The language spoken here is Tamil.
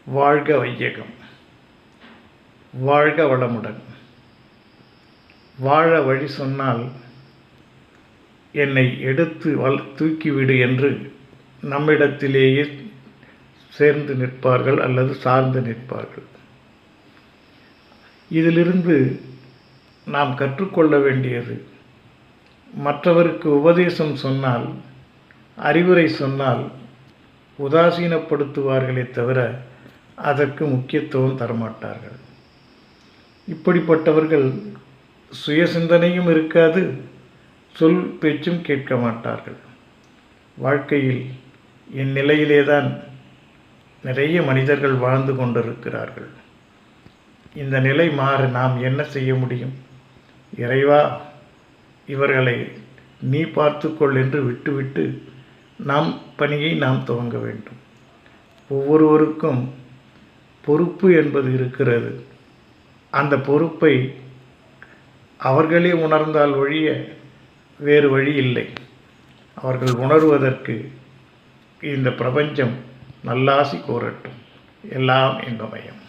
வாழ்க வையகம், வாழ்க வளமுடன். வாழ வழி சொன்னால் என்னை எடுத்து தூக்கிவிடு என்று நம்மிடத்திலேயே சேர்ந்து நிற்பார்கள் அல்லது சார்ந்து நிற்பார்கள். இதிலிருந்து நாம் கற்றுக்கொள்ள வேண்டியது, மற்றவருக்கு உபதேசம் சொன்னால், அறிவுரை சொன்னால் உதாசீனப்படுத்துவார்களே தவிர அதற்கு முக்கியத்துவம் தரமாட்டார்கள். இப்படிப்பட்டவர்கள் சுய சிந்தனையும் இருக்காது, சொல் பேச்சும் கேட்க மாட்டார்கள். வாழ்க்கையில் என் நிலையிலே தான் நிறைய மனிதர்கள் வாழ்ந்து கொண்டிருக்கிறார்கள். இந்த நிலை மாற நாம் என்ன செய்ய முடியும்? இறைவா, இவர்களை நீ பார்த்துக்கொள் என்று விட்டுவிட்டு நாம் பணியை நாம் துவங்க வேண்டும். ஒவ்வொருவருக்கும் பொறுப்பு என்பது இருக்கிறது. அந்த பொறுப்பை அவர்களே உணர்ந்தால் ஒழிய வேறு வழி இல்லை. அவர்கள் உணர்வதற்கு இந்த பிரபஞ்சம் நல்லாசி கூறட்டும். எல்லாம் இன்பமயம்.